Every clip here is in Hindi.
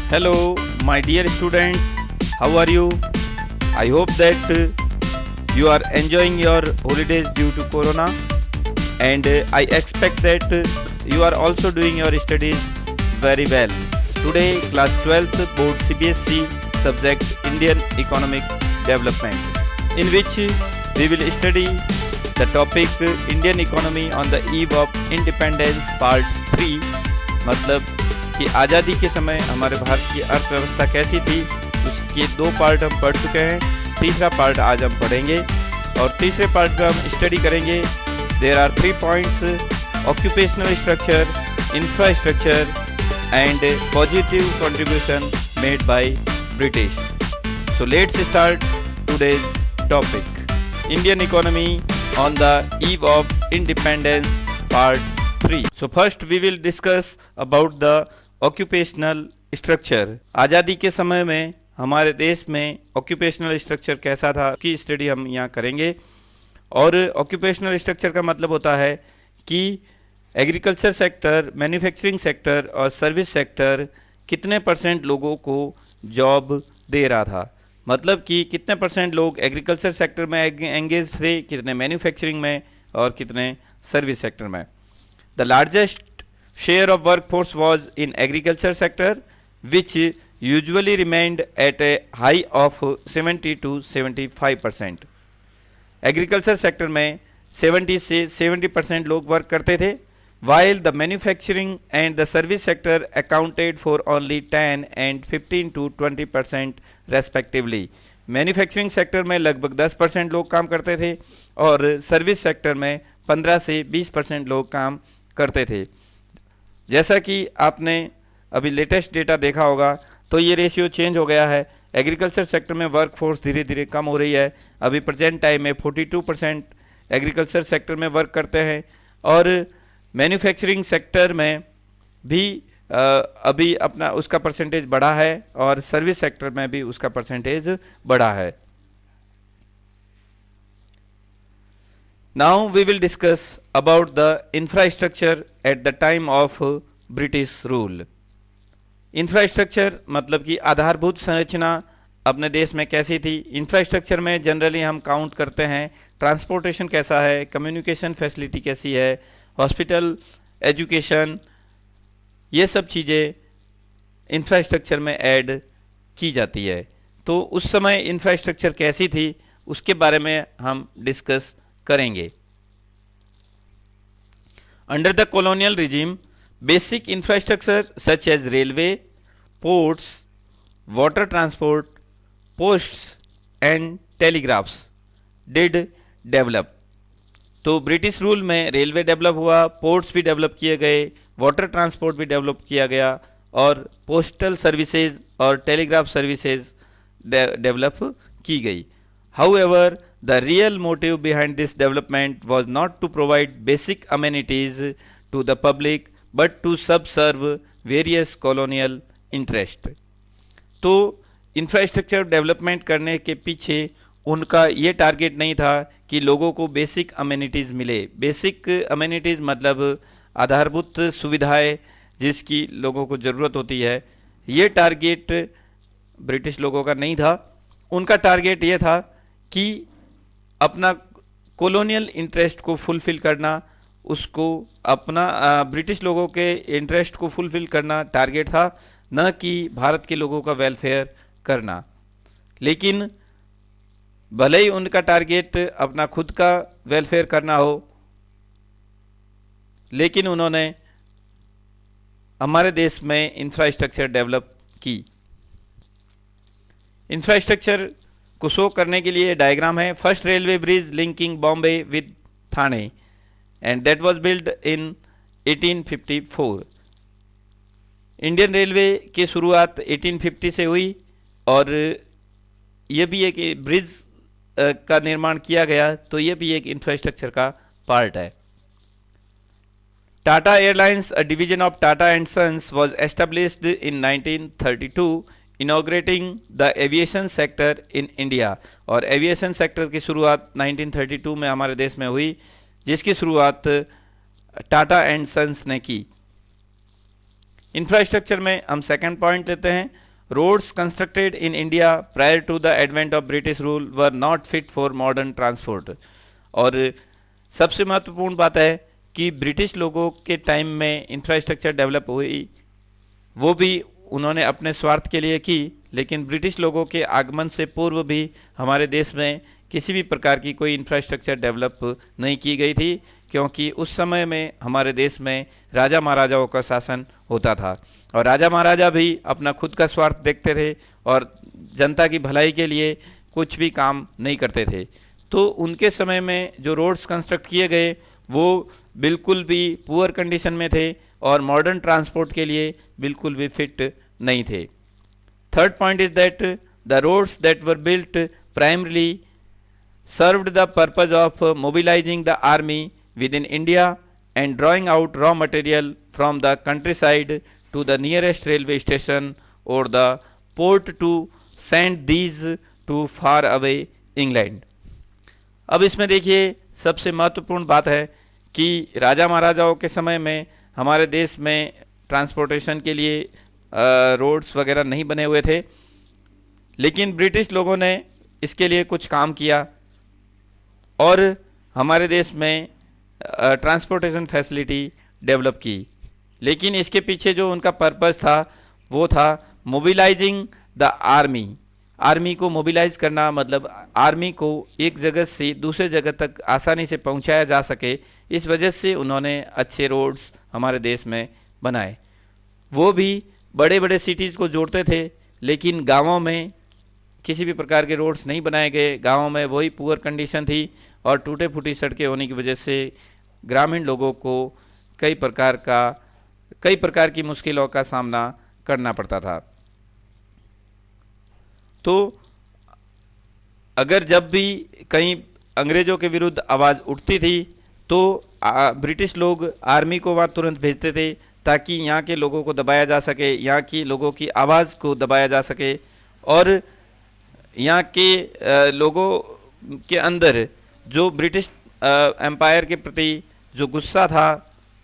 Hello, my dear students. How are you? I hope that you are enjoying your holidays due to Corona, and I expect that you are also doing your studies very well. Today, class 12th board CBSE subject Indian Economic Development, in which we will study the topic Indian Economy on the eve of independence part 3, मतलब कि आज़ादी के समय हमारे भारत की अर्थव्यवस्था कैसी थी, उसके 2 पार्ट हम पढ़ चुके हैं। तीसरा पार्ट आज हम पढ़ेंगे और तीसरे पार्ट में हम स्टडी करेंगे। There are 3 points: occupational structure, infrastructure and positive contribution made by British. So let's start today's topic, Indian economy on the eve of independence part 3. So first we will discuss about the occupational structure. आज़ादी के समय में हमारे देश में occupational structure कैसा था की स्टडी हम यहाँ करेंगे। और occupational structure का मतलब होता है कि एग्रीकल्चर सेक्टर, मैन्युफैक्चरिंग सेक्टर और सर्विस सेक्टर कितने % लोगों को जॉब दे रहा था, मतलब कि कितने % लोग एग्रीकल्चर सेक्टर में एंगेज थे, कितने मैन्युफैक्चरिंग में और कितने सर्विस सेक्टर में। The largest share of work force was in agriculture sector which usually remained at a high of 70 to 75%। Agriculture sector में 70 से 70% लोग वर्क करते थे, while the manufacturing and the service sector accounted for only 10 and 15 to 20% respectively। Manufacturing sector में लगभग 10% लोग काम करते थे और सर्विस सेक्टर में 15 से 20% लोग काम करते थे। जैसा कि आपने अभी लेटेस्ट डेटा देखा होगा तो ये रेशियो चेंज हो गया है। एग्रीकल्चर सेक्टर में वर्क फोर्स धीरे धीरे कम हो रही है। अभी प्रेजेंट टाइम में 42% एग्रीकल्चर सेक्टर में वर्क करते हैं और मैन्युफैक्चरिंग सेक्टर में भी अभी अपना उसका परसेंटेज बढ़ा है और सर्विस सेक्टर में भी उसका परसेंटेज बढ़ा है। Now we will discuss about the infrastructure at the time of British rule. Infrastructure मतलब कि आधारभूत संरचना अपने देश में कैसी थी। इंफ्रास्ट्रक्चर में जनरली हम काउंट करते हैं ट्रांसपोर्टेशन कैसा है, कम्युनिकेशन फैसिलिटी कैसी है, हॉस्पिटल, एजुकेशन, ये सब चीज़ें इंफ्रास्ट्रक्चर में ऐड की जाती है। तो उस समय इंफ्रास्ट्रक्चर कैसी थी उसके बारे में हम डिस्कस करेंगे। Under the colonial regime, basic infrastructure such as railway, ports, water transport, posts and telegraphs did develop. तो ब्रिटिश रूल में रेलवे डेवलप हुआ, पोर्ट्स भी डेवलप किए गए, वाटर ट्रांसपोर्ट भी डेवलप किया गया और पोस्टल सर्विसेज और टेलीग्राफ सर्विसेज डेवलप की गई। However the real motive behind this development was not to provide basic amenities to the public but to subserve various colonial interest. तो इंफ्रास्ट्रक्चर डेवलपमेंट करने के पीछे उनका ये टारगेट नहीं था कि लोगों को बेसिक अमेनिटीज़ मिले। बेसिक अमेनिटीज़ मतलब आधारभूत सुविधाएं जिसकी लोगों को ज़रूरत होती है, ये टारगेट ब्रिटिश लोगों का नहीं था। उनका टारगेट ये था कि अपना कॉलोनियल इंटरेस्ट को फुलफ़िल करना, उसको अपना ब्रिटिश लोगों के इंटरेस्ट को फुलफ़िल करना टारगेट था, न कि भारत के लोगों का वेलफेयर करना। लेकिन भले ही उनका टारगेट अपना खुद का वेलफेयर करना हो, लेकिन उन्होंने हमारे देश में इंफ्रास्ट्रक्चर डेवलप की। इंफ्रास्ट्रक्चर को शो करने के लिए डायग्राम है। First railway bridge linking Bombay with Thane and that was build in 1854। Indian railway की शुरुआत 1850 से हुई और ये भी एक ब्रिज का निर्माण किया गया, तो ये भी एक इंफ्रास्ट्रक्चर का पार्ट है। Tata airlines, a division of Tata and sons, was established in 1932, inaugurating the aviation sector in India. और एविएशन सेक्टर की शुरुआत 1932 में हमारे देश में हुई, जिसकी शुरुआत टाटा एंड सन्स ने की। इंफ्रास्ट्रक्चर में हम सेकंड पॉइंट लेते हैं, roads constructed in India prior to the advent of British rule were not fit for modern transport. और सबसे महत्वपूर्ण बात है कि ब्रिटिश लोगों के टाइम में इंफ्रास्ट्रक्चर डेवलप हुई, वो भी उन्होंने अपने स्वार्थ के लिए की, लेकिन ब्रिटिश लोगों के आगमन से पूर्व भी हमारे देश में किसी भी प्रकार की कोई इंफ्रास्ट्रक्चर डेवलप नहीं की गई थी, क्योंकि उस समय में हमारे देश में राजा महाराजाओं का शासन होता था और राजा महाराजा भी अपना खुद का स्वार्थ देखते थे और जनता की भलाई के लिए कुछ भी काम नहीं करते थे। तो उनके समय में जो रोड्स कंस्ट्रक्ट किए गए वो बिल्कुल भी पुअर कंडीशन में थे और मॉडर्न ट्रांसपोर्ट के लिए बिल्कुल भी फिट नहीं थे। Third point is that the roads that were built primarily served the purpose of mobilizing the army within India and drawing out raw material from the countryside to the nearest railway station or the port to send these to far away England। अब इसमें देखिए सबसे महत्वपूर्ण बात है कि राजा महाराजाओं के समय में हमारे देश में ट्रांसपोर्टेशन के लिए रोड्स वगैरह नहीं बने हुए थे, लेकिन ब्रिटिश लोगों ने इसके लिए कुछ काम किया और हमारे देश में ट्रांसपोर्टेशन फैसिलिटी डेवलप की। लेकिन इसके पीछे जो उनका पर्पस था वो था मोबिलाइजिंग द आर्मी को मोबिलाइज करना, मतलब आर्मी को एक जगह से दूसरे जगह तक आसानी से पहुंचाया जा सके। इस वजह से उन्होंने अच्छे रोड्स हमारे देश में बनाए। वो भी बड़े बड़े सिटीज़ को जोड़ते थे, लेकिन गांवों में किसी भी प्रकार के रोड्स नहीं बनाए गए। गांवों में वही पुअर कंडीशन थी और टूटे फूटी सड़कें होने की वजह से ग्रामीण लोगों को कई प्रकार की मुश्किलों का सामना करना पड़ता था। तो अगर जब भी कहीं अंग्रेज़ों के विरुद्ध आवाज़ उठती थी तो ब्रिटिश लोग आर्मी को वहाँ तुरंत भेजते थे ताकि यहाँ के लोगों को दबाया जा सके, यहाँ की लोगों की आवाज़ को दबाया जा सके और यहाँ के लोगों के अंदर जो ब्रिटिश एम्पायर के प्रति जो गुस्सा था,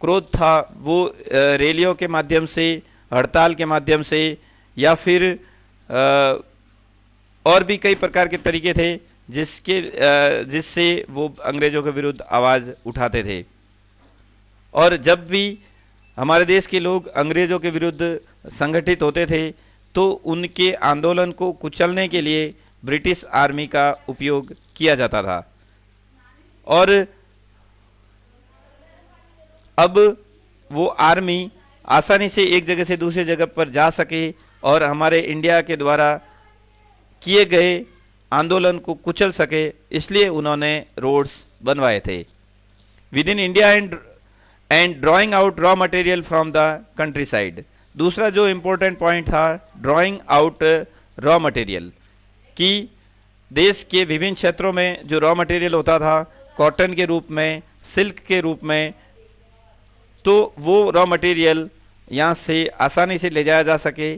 क्रोध था, वो रैलियों के माध्यम से, हड़ताल के माध्यम से या फिर और भी कई प्रकार के तरीके थे जिससे वो अंग्रेज़ों के विरुद्ध आवाज़ उठाते थे। और जब भी हमारे देश के लोग अंग्रेज़ों के विरुद्ध संगठित होते थे तो उनके आंदोलन को कुचलने के लिए ब्रिटिश आर्मी का उपयोग किया जाता था। और अब वो आर्मी आसानी से एक जगह से दूसरी जगह पर जा सके और हमारे इंडिया के द्वारा किए गए आंदोलन को कुचल सके, इसलिए उन्होंने रोड्स बनवाए थे with in India and drawing out raw material from the country side. दूसरा जो इम्पोर्टेंट पॉइंट था ड्राइंग आउट रॉ मटेरियल, कि देश के विभिन्न क्षेत्रों में जो रॉ मटेरियल होता था कॉटन के रूप में, सिल्क के रूप में, तो वो रॉ मटेरियल यहाँ से आसानी से ले जाया जा सके,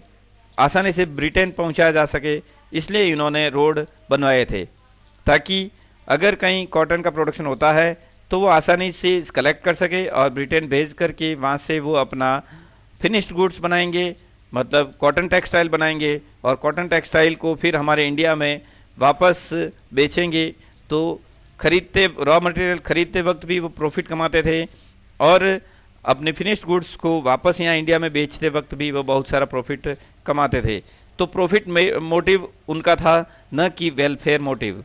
आसानी से ब्रिटेन पहुँचाया जा सके, इसलिए इन्होंने रोड बनवाए थे ताकि अगर कहीं कॉटन का प्रोडक्शन होता है तो वो आसानी से कलेक्ट कर सके और ब्रिटेन भेज करके वहाँ से वो अपना फिनिश्ड गुड्स बनाएंगे, मतलब कॉटन टेक्सटाइल बनाएंगे और कॉटन टेक्सटाइल को फिर हमारे इंडिया में वापस बेचेंगे। तो रॉ मटेरियल खरीदते वक्त भी वो प्रॉफिट कमाते थे और अपने फिनिश्ड गुड्स को वापस यहाँ इंडिया में बेचते वक्त भी वो बहुत सारा प्रॉफिट कमाते थे। तो प्रॉफिट मोटिव उनका था, न कि वेलफेयर मोटिव।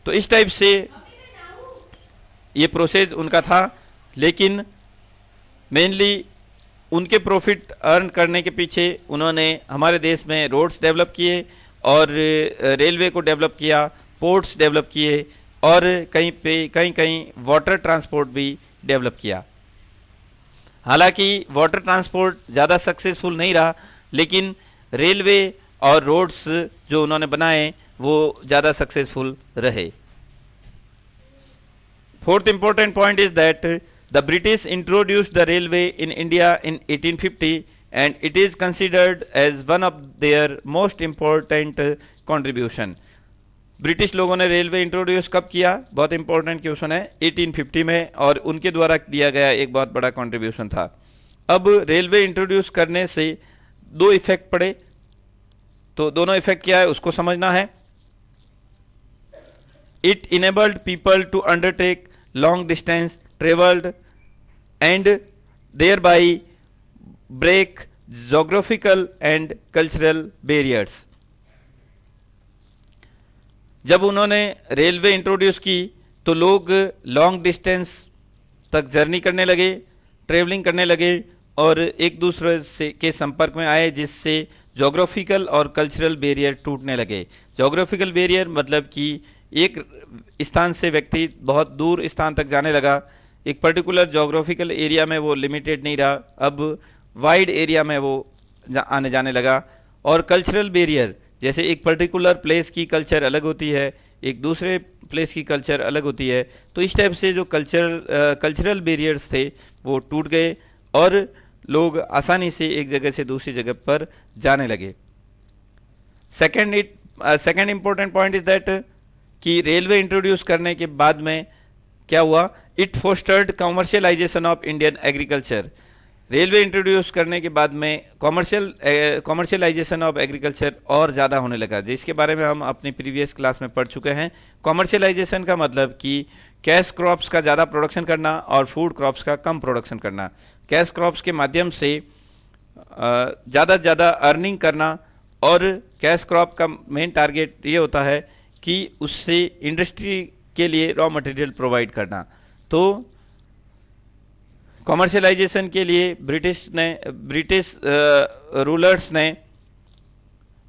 तो इस टाइप से ये प्रोसेस उनका था, लेकिन मेनली उनके प्रॉफिट अर्न करने के पीछे उन्होंने हमारे देश में रोड्स डेवलप किए और रेलवे को डेवलप किया, पोर्ट्स डेवलप किए और कहीं वाटर ट्रांसपोर्ट भी डेवलप किया। हालांकि वाटर ट्रांसपोर्ट ज़्यादा सक्सेसफुल नहीं रहा, लेकिन रेलवे और रोड्स जो उन्होंने बनाए वो ज़्यादा सक्सेसफुल रहे। Fourth important point is that the British introduced the railway in India in 1850 and it is considered as one of their most important contribution। British लोगों ने रेलवे इंट्रोड्यूस कब किया? बहुत इंपॉर्टेंट क्वेश्चन है। 1850 में, और उनके द्वारा दिया गया एक बहुत बड़ा कंट्रीब्यूशन था। अब रेलवे इंट्रोड्यूस करने से दो इफेक्ट पड़े, तो दोनों इफेक्ट क्या है उसको समझना है। It enabled people to undertake long distance travelled and thereby break geographical and cultural barriers. जब उन्होंने रेलवे इंट्रोड्यूस की तो लोग लॉन्ग डिस्टेंस तक जर्नी करने लगे, ट्रेवलिंग करने लगे और एक दूसरे से के संपर्क में आए, जिससे जोग्राफिकल और कल्चरल बैरियर टूटने लगे। जोग्राफिकल बैरियर मतलब कि एक स्थान से व्यक्ति बहुत दूर स्थान तक जाने लगा, एक पर्टिकुलर जोग्राफिकल एरिया में वो लिमिटेड नहीं रहा, अब वाइड एरिया में वो आने जाने लगा। और कल्चरल बैरियर, जैसे एक पर्टिकुलर प्लेस की कल्चर अलग होती है, एक दूसरे प्लेस की कल्चर अलग होती है, तो इस टाइप से जो कल्चरल बैरियर्स थे वो टूट गए और लोग आसानी से एक जगह से दूसरी जगह पर जाने लगे। Second important point is that कि रेलवे इंट्रोड्यूस करने के बाद में क्या हुआ? It fostered commercialisation of Indian agriculture. Railway introduce करने के बाद में कॉमर्शियलाइजेशन ऑफ एग्रीकल्चर और ज़्यादा होने लगा, जिसके बारे में हम अपनी प्रीवियस क्लास में पढ़ चुके हैं। कॉमर्शियलाइजेशन का मतलब कि कैश क्रॉप्स का ज़्यादा प्रोडक्शन करना और फूड क्रॉप्स का कम प्रोडक्शन करना। कैश क्रॉप्स के माध्यम से ज़्यादा से ज़्यादा अर्निंग करना, और कैश क्रॉप का मेन टारगेट ये होता है कि उससे इंडस्ट्री के लिए रॉ मटेरियल प्रोवाइड करना। तो कॉमर्शियलाइजेशन के लिए ब्रिटिश रूलर्स ने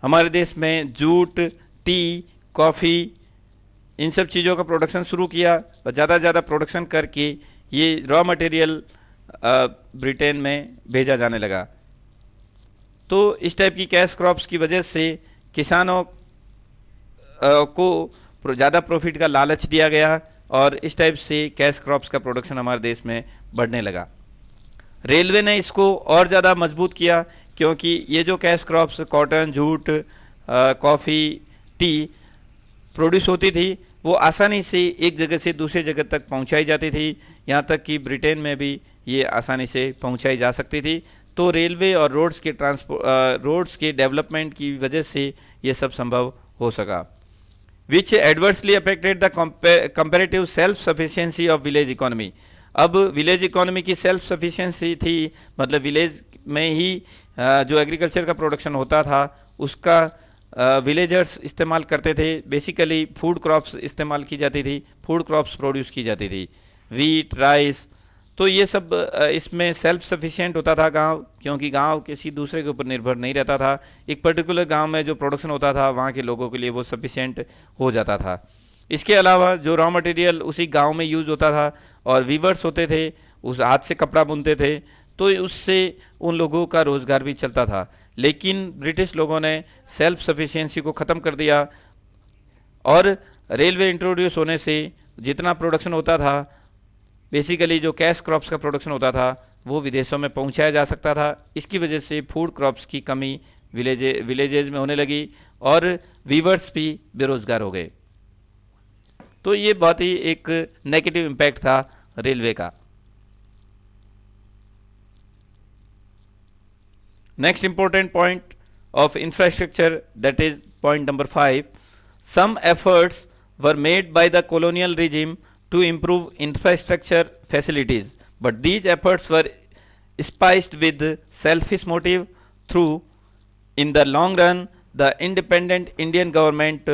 हमारे देश में जूट, टी, कॉफ़ी, इन सब चीज़ों का प्रोडक्शन शुरू किया और ज़्यादा से ज़्यादा प्रोडक्शन करके ये रॉ मटेरियल ब्रिटेन में भेजा जाने लगा। तो इस टाइप की कैश क्रॉप्स की वजह से किसानों को ज़्यादा प्रॉफिट का लालच दिया गया और इस टाइप से कैश क्रॉप्स का प्रोडक्शन हमारे देश में बढ़ने लगा। रेलवे ने इसको और ज़्यादा मजबूत किया, क्योंकि ये जो cash crops cotton, jute, coffee, T produce होती थी वो आसानी से एक जगह से दूसरी जगह तक पहुंचाई जाती थी, यहाँ तक कि ब्रिटेन में भी ये आसानी से पहुंचाई जा सकती थी। तो रेलवे और रोड्स के डेवलपमेंट की वजह से ये सब संभव हो सका, which adversely affected the comparative self sufficiency of village economy. अब विलेज इकोनॉमी की सेल्फ सफिशिएंसी थी, मतलब विलेज में ही जो एग्रीकल्चर का प्रोडक्शन होता था उसका विलेजर्स इस्तेमाल करते थे। बेसिकली फूड क्रॉप्स इस्तेमाल की जाती थी, फूड क्रॉप्स प्रोड्यूस की जाती थी, वीट, राइस। तो ये सब इसमें सेल्फ सफिशिएंट होता था गांव, क्योंकि गांव किसी दूसरे के ऊपर निर्भर नहीं रहता था। एक पर्टिकुलर गांव में जो प्रोडक्शन होता था वहाँ के लोगों के लिए वो सफिशिएंट हो जाता था। इसके अलावा जो रॉ मटेरियल उसी गांव में यूज़ होता था और वीवर्स होते थे, उस हाथ से कपड़ा बुनते थे, तो उससे उन लोगों का रोज़गार भी चलता था। लेकिन ब्रिटिश लोगों ने सेल्फ सफिशिएंसी को ख़त्म कर दिया और रेलवे इंट्रोड्यूस होने से जितना प्रोडक्शन होता था, बेसिकली जो कैश क्रॉप्स का प्रोडक्शन होता था वो विदेशों में पहुंचाया जा सकता था। इसकी वजह से फूड क्रॉप्स की कमी विलेजेज में होने लगी और वीवर्स भी बेरोजगार हो गए। तो ये बहुत ही एक नेगेटिव इम्पैक्ट था रेलवे का। Next important point of infrastructure, that is point number 5. Some efforts were made by the colonial regime to improve infrastructure facilities, but these efforts were spiced with selfish motive through, in the long run, the independent Indian government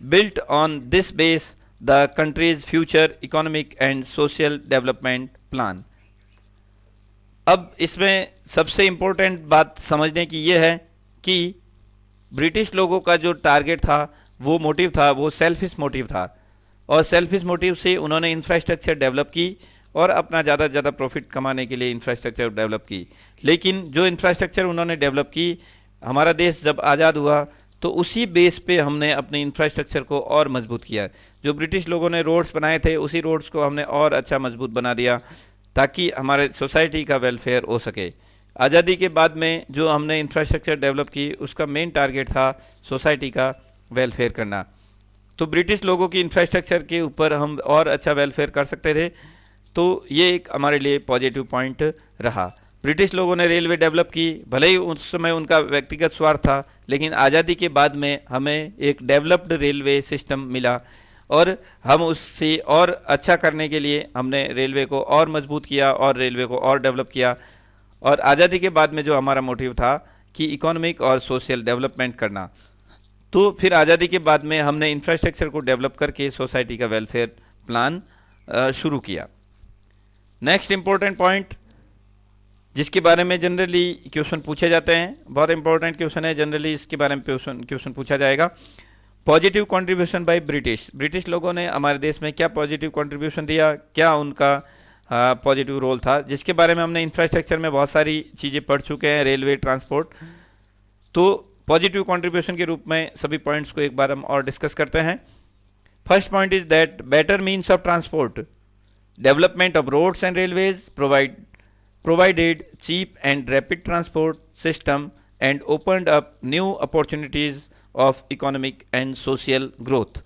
built on this base the country's future economic and social development plan. अब इसमें सबसे इम्पोर्टेंट बात समझने की ये है कि ब्रिटिश लोगों का जो टारगेट था, वो मोटिव था, वो सेल्फिश मोटिव था और सेल्फिश मोटिव से उन्होंने इंफ्रास्ट्रक्चर डेवलप की और अपना ज़्यादा से ज़्यादा प्रॉफिट कमाने के लिए इंफ्रास्ट्रक्चर डेवलप की। लेकिन जो इंफ्रास्ट्रक्चर उन्होंने डेवलप की, हमारा देश जब आज़ाद हुआ तो उसी बेस पे हमने अपने इंफ्रास्ट्रक्चर को और मजबूत किया। जो ब्रिटिश लोगों ने रोड्स बनाए थे उसी रोड्स को हमने और अच्छा मजबूत बना दिया ताकि हमारे सोसाइटी का वेलफेयर हो सके। आज़ादी के बाद में जो हमने इंफ्रास्ट्रक्चर डेवलप की उसका मेन टारगेट था सोसाइटी का वेलफेयर करना। तो ब्रिटिश लोगों की इंफ्रास्ट्रक्चर के ऊपर हम और अच्छा वेलफेयर कर सकते थे। तो ये एक हमारे लिए पॉजिटिव पॉइंट रहा। ब्रिटिश लोगों ने रेलवे डेवलप की, भले ही उस समय उनका व्यक्तिगत स्वार्थ था, लेकिन आज़ादी के बाद में हमें एक डेवलप्ड रेलवे सिस्टम मिला और हम उससे और अच्छा करने के लिए हमने रेलवे को और मजबूत किया और रेलवे को और डेवलप किया। और आज़ादी के बाद में जो हमारा मोटिव था कि इकोनॉमिक और सोशल डेवलपमेंट करना, तो फिर आज़ादी के बाद में हमने इंफ्रास्ट्रक्चर को डेवलप करके सोसाइटी का वेलफेयर प्लान शुरू किया। नेक्स्ट इम्पोर्टेंट पॉइंट जिसके बारे में जनरली क्वेश्चन पूछे जाते हैं, बहुत इंपॉर्टेंट क्वेश्चन है, जनरली इसके बारे में क्वेश्चन पूछा जाएगा। पॉजिटिव कंट्रीब्यूशन बाय ब्रिटिश लोगों ने हमारे देश में क्या पॉजिटिव कंट्रीब्यूशन दिया, क्या उनका पॉजिटिव रोल था, जिसके बारे में हमने इंफ्रास्ट्रक्चर में बहुत सारी चीज़ें पढ़ चुके हैं, रेलवे, ट्रांसपोर्ट। तो पॉजिटिव कंट्रीब्यूशन के रूप में सभी पॉइंट्स को एक बार हम और डिस्कस करते हैं। First point is that better means of transport, development of roads and railways provided cheap and rapid transport system and opened up new opportunities of economic and social growth।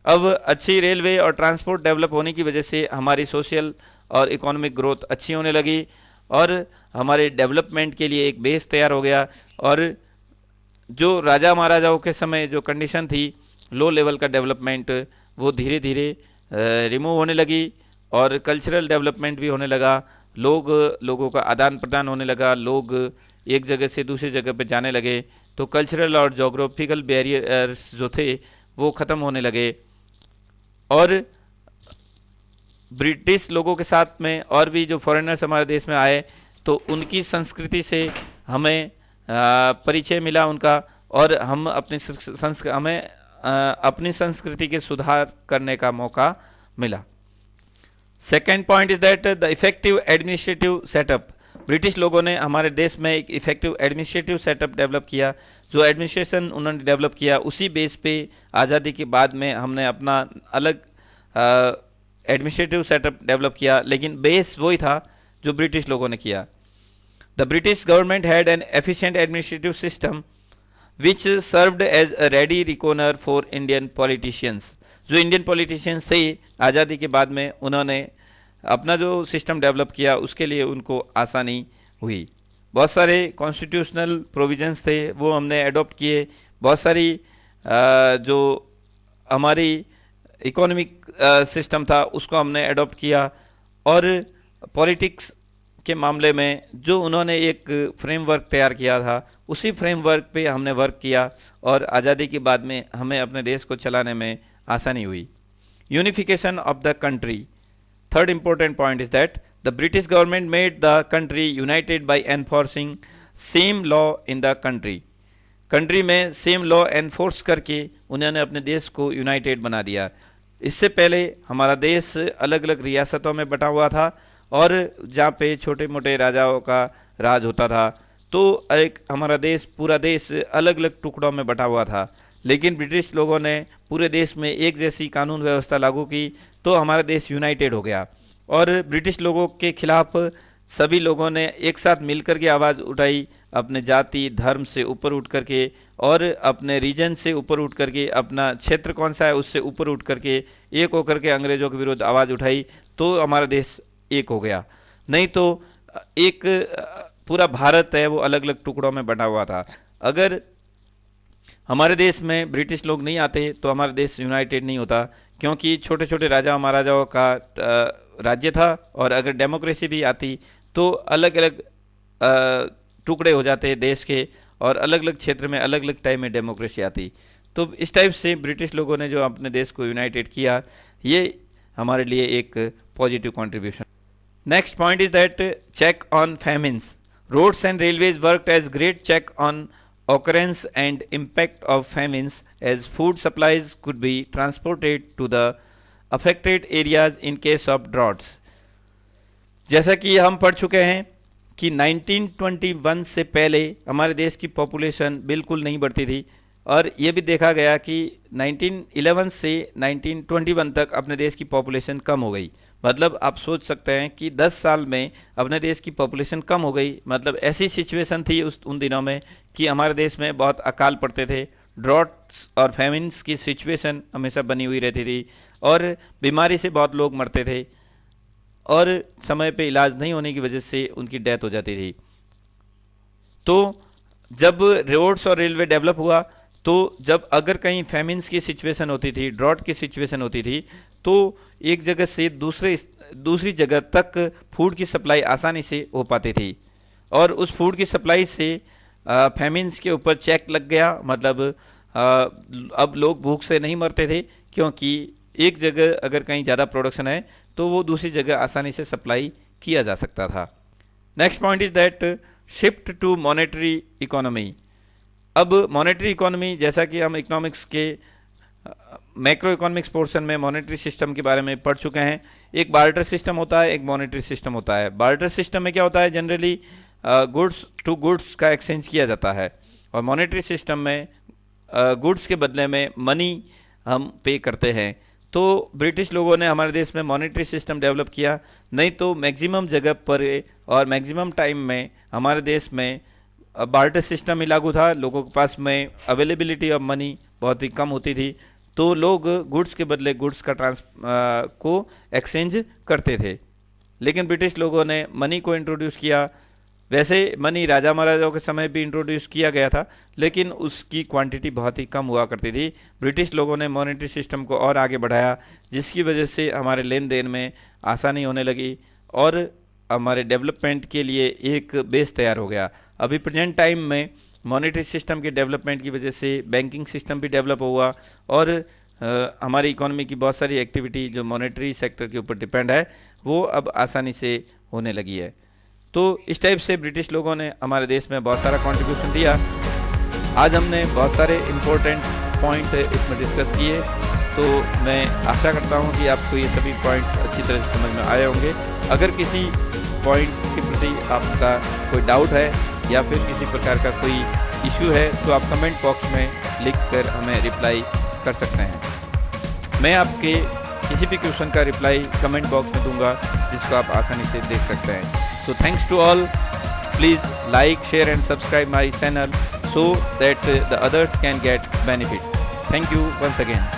अब अच्छी रेलवे और ट्रांसपोर्ट डेवलप होने की वजह से हमारी सोशल और इकोनॉमिक ग्रोथ अच्छी होने लगी और हमारे डेवलपमेंट के लिए एक बेस तैयार हो गया। और जो राजा महाराजाओं के समय जो कंडीशन थी लो लेवल का डेवलपमेंट, वो धीरे धीरे रिमूव होने लगी और कल्चरल डेवलपमेंट भी होने लगा, लोगों का आदान प्रदान होने लगा, लोग एक जगह से दूसरी जगह पे जाने लगे, तो कल्चरल और जोग्राफिकल बैरियर्स जो थे वो ख़त्म होने लगे। और ब्रिटिश लोगों के साथ में और भी जो फॉरेनर्स हमारे देश में आए तो उनकी संस्कृति से हमें परिचय मिला उनका, और हम अपनी संस्कृति के सुधार करने का मौका मिला। Second point is that the effective administrative setup, British लोगों ने हमारे देश में एक इफेक्टिव एडमिनिस्ट्रेटिव सेटअप डेवलप किया। जो एडमिनिस्ट्रेशन उन्होंने डेवलप किया उसी बेस पे आज़ादी के बाद में हमने अपना अलग एडमिनिस्ट्रेटिव सेटअप डेवलप किया, लेकिन बेस वही था जो ब्रिटिश लोगों ने किया। The British government had an efficient administrative system which served as a ready reckoner for Indian politicians. जो इंडियन पॉलिटिशियंस थे आज़ादी के बाद में, उन्होंने अपना जो सिस्टम डेवलप किया उसके लिए उनको आसानी हुई। बहुत सारे कॉन्स्टिट्यूशनल प्रोविजंस थे वो हमने अडॉप्ट किए, बहुत सारी जो हमारी इकोनॉमिक सिस्टम था उसको हमने अडॉप्ट किया, और पॉलिटिक्स के मामले में जो उन्होंने एक फ्रेमवर्क तैयार किया था उसी फ्रेमवर्क पे हमने वर्क किया और आज़ादी के बाद में हमें अपने देश को चलाने में आसानी हुई। Unification of the country, third important point is that the British government made the country united by enforcing same law in the country में सेम लॉ एनफोर्स करके उन्होंने अपने देश को यूनाइटेड बना दिया। इससे पहले हमारा देश अलग अलग रियासतों में बटा हुआ था और जहाँ पे छोटे मोटे राजाओं का राज होता था, तो एक हमारा देश पूरा देश अलग अलग टुकड़ों में बटा हुआ था। लेकिन ब्रिटिश लोगों ने पूरे देश में एक जैसी कानून व्यवस्था लागू की तो हमारा देश यूनाइटेड हो गया, और ब्रिटिश लोगों के खिलाफ सभी लोगों ने एक साथ मिलकर के आवाज़ उठाई, अपने जाति धर्म से ऊपर उठ करके और अपने रीजन से ऊपर उठ करके, अपना क्षेत्र कौन सा है उससे ऊपर उठ करके एक होकर के अंग्रेज़ों के विरुद्ध आवाज़ उठाई, तो हमारा देश एक हो गया। नहीं तो एक पूरा भारत है वो अलग अलग टुकड़ों में बटा हुआ था। अगर हमारे देश में ब्रिटिश लोग नहीं आते तो हमारा देश यूनाइटेड नहीं होता, क्योंकि छोटे छोटे राजा महाराजाओं का राज्य था, और अगर डेमोक्रेसी भी आती तो अलग अलग टुकड़े हो जाते देश के, और अलग अलग क्षेत्र में अलग अलग टाइम में डेमोक्रेसी आती। तो इस टाइप से ब्रिटिश लोगों ने जो अपने देश को यूनाइटेड किया, ये हमारे लिए एक positive contribution. Next point is that check on famines, roads and railways worked as great check on occurrence and impact of famines as food supplies could be transported to the affected areas in case of droughts। जैसा कि हम पढ़ चुके हैं कि 1921 से पहले हमारे देश की पॉपुलेशन बिल्कुल नहीं बढ़ती थी, और ये भी देखा गया कि 1911 से 1921 तक अपने देश की पॉपुलेशन कम हो गई। मतलब आप सोच सकते हैं कि 10 साल में अपने देश की पॉपुलेशन कम हो गई। मतलब ऐसी सिचुएशन थी उन दिनों में कि हमारे देश में बहुत अकाल पड़ते थे, ड्रॉट्स और फेमिन्स की सिचुएशन हमेशा बनी हुई रहती थी और बीमारी से बहुत लोग मरते थे और समय पे इलाज नहीं होने की वजह से उनकी डेथ हो जाती थी। तो जब रोड्स और रेलवे डेवलप हुआ तो जब अगर कहीं फेमिन्स की सिचुएशन होती थी, ड्रॉट की सिचुएशन होती थी, तो एक जगह से दूसरी जगह तक फूड की सप्लाई आसानी से हो पाती थी और उस फूड की सप्लाई से फेमिन्स के ऊपर चेक लग गया। मतलब अब लोग भूख से नहीं मरते थे क्योंकि एक जगह अगर कहीं ज़्यादा प्रोडक्शन है तो वो दूसरी जगह आसानी से सप्लाई किया जा सकता था। Next point is that shift to monetary economy. अब मॉनेटरी इकोनॉमी, जैसा कि हम इकोनॉमिक्स के मैक्रो इकोनॉमिक्स पोर्शन में मॉनेटरी सिस्टम के बारे में पढ़ चुके हैं। एक बार्टर सिस्टम होता है, एक मॉनेटरी सिस्टम होता है। बार्टर सिस्टम में क्या होता है, जनरली गुड्स टू गुड्स का एक्सचेंज किया जाता है और मॉनेटरी सिस्टम में गुड्स के बदले में मनी हम पे करते हैं। तो ब्रिटिश लोगों ने हमारे देश में मॉनेटरी सिस्टम डेवलप किया, नहीं तो मैक्सिमम जगह पर और मैक्सिमम टाइम में हमारे देश में बार्टर सिस्टम ही लागू था। लोगों के पास में अवेलेबिलिटी ऑफ मनी बहुत ही कम होती थी, तो लोग गुड्स के बदले गुड्स का को एक्सचेंज करते थे। लेकिन ब्रिटिश लोगों ने मनी को इंट्रोड्यूस किया। वैसे मनी राजा महाराजाओं के समय भी इंट्रोड्यूस किया गया था, लेकिन उसकी क्वांटिटी बहुत ही कम हुआ करती थी। ब्रिटिश लोगों ने मॉनेटरी सिस्टम को और आगे बढ़ाया, जिसकी वजह से हमारे लेन देन में आसानी होने लगी और हमारे डेवलपमेंट के लिए एक बेस तैयार हो गया। अभी प्रेजेंट टाइम में मॉनेटरी सिस्टम के डेवलपमेंट की वजह से बैंकिंग सिस्टम भी डेवलप हुआ और हमारी इकोनॉमी की बहुत सारी एक्टिविटी जो मॉनेटरी सेक्टर के ऊपर डिपेंड है वो अब आसानी से होने लगी है। तो इस टाइप से ब्रिटिश लोगों ने हमारे देश में बहुत सारा कंट्रीब्यूशन दिया। आज हमने बहुत सारे इम्पोर्टेंट पॉइंट इसमें डिस्कस किए, तो मैं आशा करता हूँ कि आपको ये सभी पॉइंट्स अच्छी तरह से समझ में आए होंगे। अगर किसी पॉइंट के प्रति आपका कोई डाउट है या फिर किसी प्रकार का कोई इशू है तो आप कमेंट बॉक्स में लिख कर हमें रिप्लाई कर सकते हैं। मैं आपके किसी भी क्वेश्चन का रिप्लाई कमेंट बॉक्स में दूंगा, जिसको आप आसानी से देख सकते हैं। So thanks to all. Please like, share and subscribe my channel so that the others can get benefit. Thank you once again.